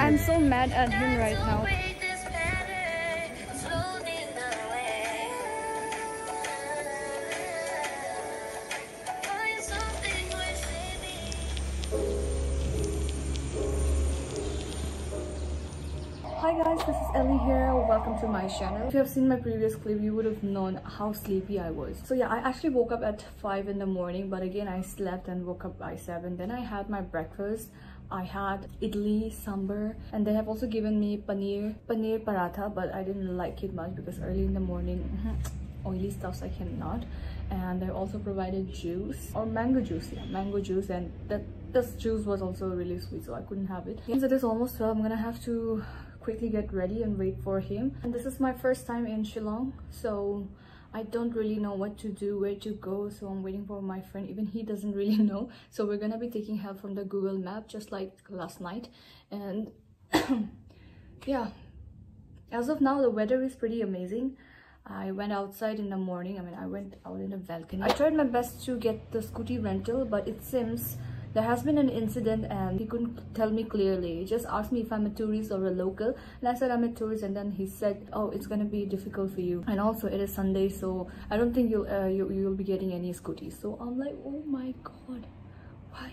I'm so mad at him right now. Hi guys, this is Ellie here. Welcome to my channel. If you have seen my previous clip, you would have known how sleepy I was. So yeah, I actually woke up at 5 in the morning, but again I slept and woke up by 7. Then I had my breakfast. I had idli, sambar, and they have also given me paneer paratha, but I didn't like it much because early in the morning, oily stuffs I cannot. And they also provided juice, or mango juice, yeah, mango juice, and this juice was also really sweet, so I couldn't have it. Since it is almost 12, I'm gonna have to quickly get ready and wait for him. And this is my first time in Shillong, so I don't really know what to do, where to go, so I'm waiting for my friend. Even he doesn't really know, so we're gonna be taking help from the Google map, just like last night. And yeah, as of now the weather is pretty amazing. I went outside in the morning. I went out in the balcony. I tried my best to get the scooty rental, but it seems there has been an incident and he couldn't tell me clearly. He just asked me if I'm a tourist or a local, and I said I'm a tourist, and then he said, oh, it's gonna be difficult for you, and also it is Sunday, so I don't think you'll be getting any scooties. So I'm like, oh my god, why?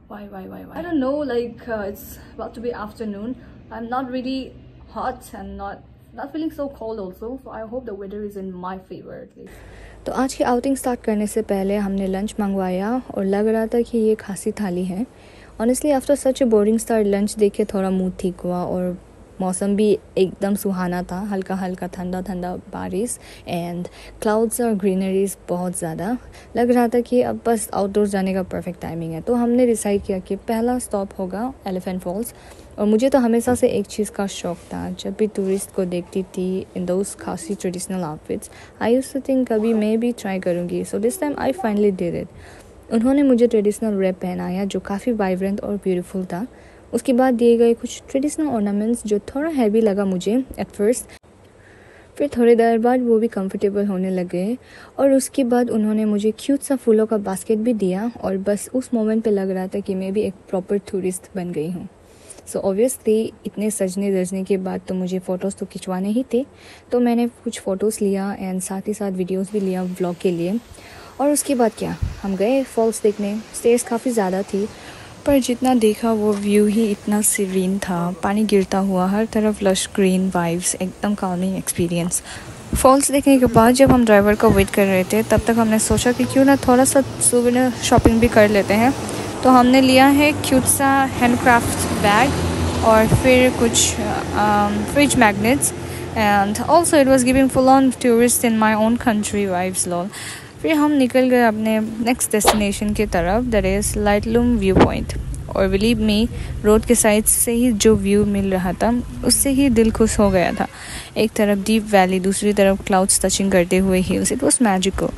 I don't know, like it's about to be afternoon. I'm not really hot and not feeling so cold also, so I hope the weather is in my favor at least. तो आज की outing start करने से पहले हमने lunch मंगवाया और लग रहा था कि ये खासी थाली है. ऑनेस्टली आफ्टर सच ए बोरिंग स्टार्ट लंच देख के थोड़ा मूड ठीक हुआ, और मौसम भी एकदम सुहाना था. हल्का हल्का ठंडा ठंडा बारिश एंड क्लाउड्स और ग्रीनरीज बहुत ज़्यादा. लग रहा था कि अब बस आउटडोर जाने का परफेक्ट टाइमिंग है. तो हमने डिसाइड किया कि पहला स्टॉप होगा एलिफेंट फॉल्स. और मुझे तो हमेशा से एक चीज़ का शौक था. जब भी टूरिस्ट को देखती थी in those Khasi traditional outfits, I used to think कभी मैं भी ट्राई करूँगी. So this time I finally did it. उन्होंने मुझे ट्रेडिशनल रैप पहनाया जो काफ़ी वाइब्रेंट और ब्यूटीफुल था. उसके बाद दिए गए कुछ ट्रेडिशनल ऑर्नामेंट्स जो थोड़ा हैवी लगा मुझे एट फर्स्ट, फिर थोड़ी देर बाद वो भी कंफर्टेबल होने लगे. और उसके बाद उन्होंने मुझे क्यूट सा फूलों का बास्केट भी दिया, और बस उस मोमेंट पे लग रहा था कि मैं भी एक प्रॉपर टूरिस्ट बन गई हूँ. सो ऑब्वियसली इतने सजने धजने के बाद तो मुझे फ़ोटोज़ तो खिंचवाने ही थे, तो मैंने कुछ फ़ोटोज़ लिया एंड साथ ही साथ वीडियोज़ भी लिया व्लॉग के लिए. और उसके बाद क्या, हम गए फॉल्स देखने. स्टेयर्स काफ़ी ज़्यादा थी, पर जितना देखा वो व्यू ही इतना सीरीन था. पानी गिरता हुआ, हर तरफ लश ग्रीन वाइब्स, एकदम काल्मिंग एक्सपीरियंस. फॉल्स देखने के बाद जब हम ड्राइवर का वेट कर रहे थे, तब तक हमने सोचा कि क्यों ना थोड़ा सा सूवेनिर शॉपिंग भी कर लेते हैं. तो हमने लिया है क्यूट सा हैंडक्राफ्ट बैग और फिर कुछ fridge magnets, and also it was giving full on tourist in my own country vibes lol. फिर हम निकल गए अपने नेक्स्ट डेस्टिनेशन की तरफ, दैट इज़ लाइटलूम व्यू पॉइंट. और बिलीव मी, रोड के साइड से ही जो व्यू मिल रहा था उससे ही दिल खुश हो गया था. एक तरफ डीप वैली, दूसरी तरफ क्लाउड्स टचिंग करते हुए हिल्स. It was magical.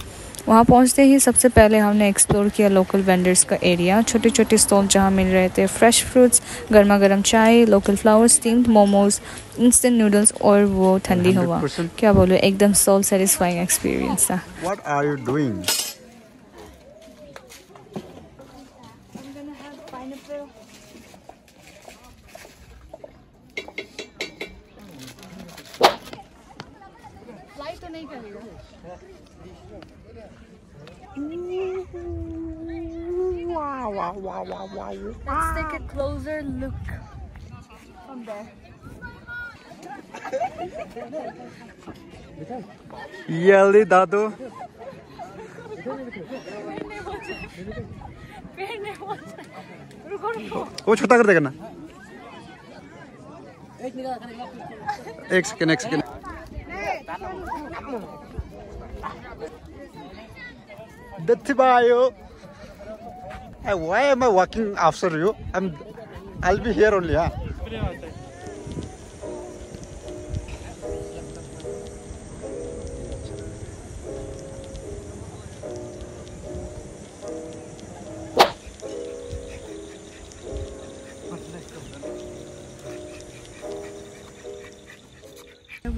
वहाँ पहुँचते ही सबसे पहले हमने एक्सप्लोर किया लोकल वेंडर्स का एरिया. छोटे छोटे स्टॉल जहाँ मिल रहे थे फ्रेश फ्रूट्स, गर्मा गर्म चाय, local flowers, steamed momos, instant noodles और वो ठंडी हवा. क्या बोलो, एकदम सोल सेटिस्फाइंग एक्सपीरियंस था. What are you doing? I'm gonna have pineapple. Fly तो नहीं करेगा. Wow. Let's take a closer look from there. Yelly दादू. वो छोटा कर देगा ना. एक second. Dathibayo. Hey, why am I walking after you? I'll be here only, huh?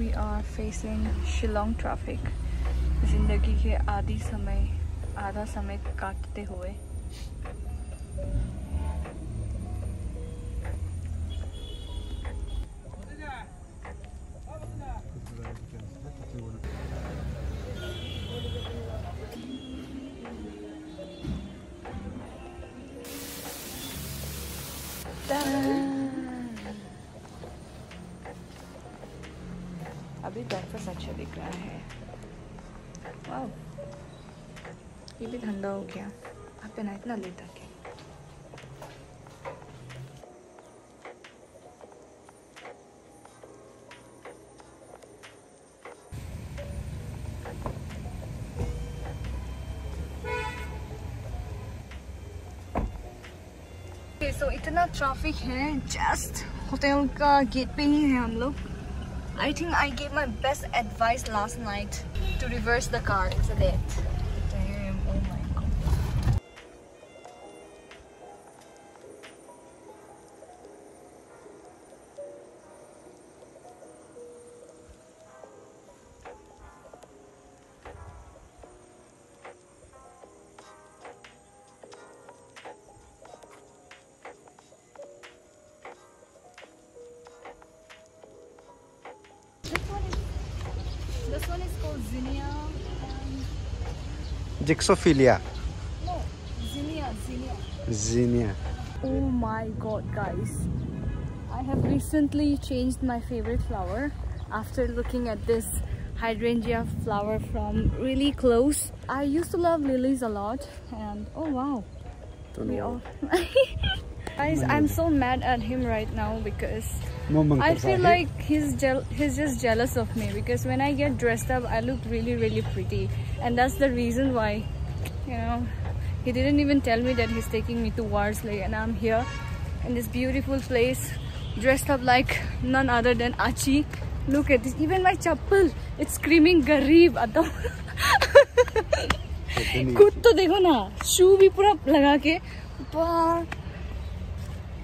We are facing Shillong traffic. जिंदगी के आधा समय काटते हुए. अभी ब्रेकफास्ट अच्छा दिख रहा है। वाह, ये भी ठंडा हो गया। आप ना इतना लेट आके। तो इतना ट्रैफिक है, जस्ट होटल का गेट पे ही है हम लोग। I think I gave my best advice last night to reverse the car, isn't it? Damn, oh my god. This one is called zinnia. Gypsophilia. No, zinnia. Zinnia. Oh my god, guys. I have recently changed my favorite flower after looking at this hydrangea flower from really close. I used to love lilies a lot, and oh wow. Guys, I'm so mad at him right now because I feel like he's just jealous of me, because when I get dressed up I look really pretty, and that's the reason why, you know, he didn't even tell me that he's taking me to Worsley, and I'm here in this beautiful place dressed up like none other than Achi. Look at this, even my chappal, it's screaming Garib Adam. खुद तो देखो ना, शू भी पूरा लगा के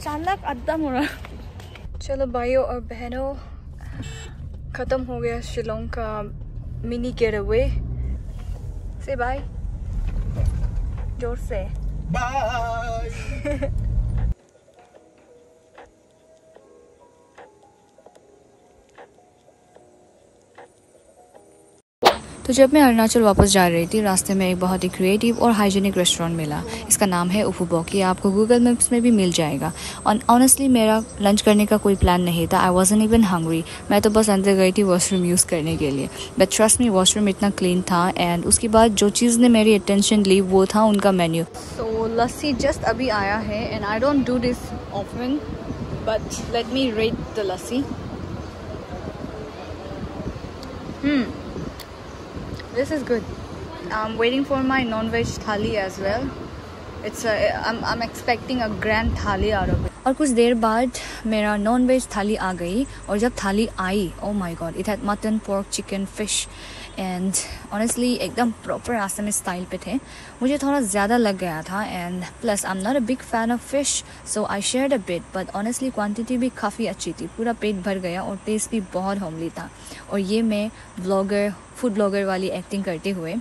चालाक अद्दम हो रहा। चलो भाइयों और बहनों, खत्म हो गया शिलोंग का मिनी गेट अवे। से बाय, जोर से बाय। तो जब मैं अरुणाचल वापस जा रही थी, रास्ते में एक बहुत ही क्रिएटिव और हाइजीनिक रेस्टोरेंट मिला। इसका नाम है उफुबोक। ये आपको गूगल मैप्स में भी मिल जाएगा। और ऑनेस्टली मेरा लंच करने का कोई प्लान नहीं था। आई वॉजंट इवन हंग्री। मैं तो बस अंदर गई थी वॉशरूम यूज़ करने के लिए। बट ट्रस्ट मी, वॉशरूम इतना क्लीन था। एंड उसके बाद जो चीज़ ने मेरी अटेंशन ली वो था उनका मेन्यू। सो लस्सी जस्ट अभी आया है, and I don't do this often, but let me rate the lassi. This is good. I'm waiting for my non-veg thali as well. I'm expecting a grand thali out of it. और कुछ देर बाद मेरा non veg थाली आ गई, और जब थाली आई, oh my god, it had mutton, pork, chicken, fish, and honestly एकदम प्रॉपर आसामी स्टाइल पे थे। मुझे थोड़ा ज़्यादा लग गया था, and plus I'm not a big fan of fish, so I shared a bit, but honestly quantity भी काफ़ी अच्छी थी। पूरा पेट भर गया और टेस्ट भी बहुत होमली था। और ये मैं फूड ब्लॉगर वाली एक्टिंग करते हुए।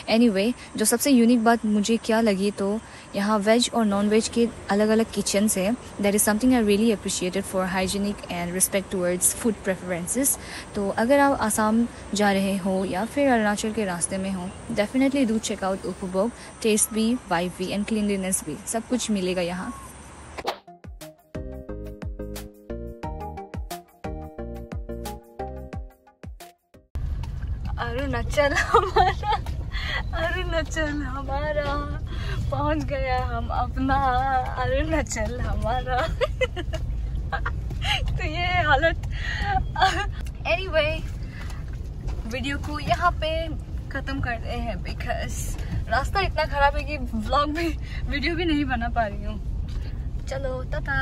एनीवे, जो सबसे यूनिक बात मुझे क्या लगी, तो यहाँ वेज और नॉन वेज के अलग अलग किचन्स है। That is something I really appreciated for hygienic and respect towards food preferences. तो अगर आप आसाम जा रहे हो या फिर अरुणाचल के रास्ते में हो, डेफिनेटली डू चेक आउट उफुबोक। टेस्ट भी, वाइब भी एंड क्लीनलीनेस भी, सब कुछ मिलेगा यहाँ। अरुणाचल हमारा पहुंच गया, हम अपना अरुणाचल हमारा। तो ये हालत। एनीवे, वीडियो को यहाँ पे ख़त्म करते हैं, बिकॉज रास्ता इतना ख़राब है कि व्लॉग भी, वीडियो भी नहीं बना पा रही हूँ। चलो टाटा।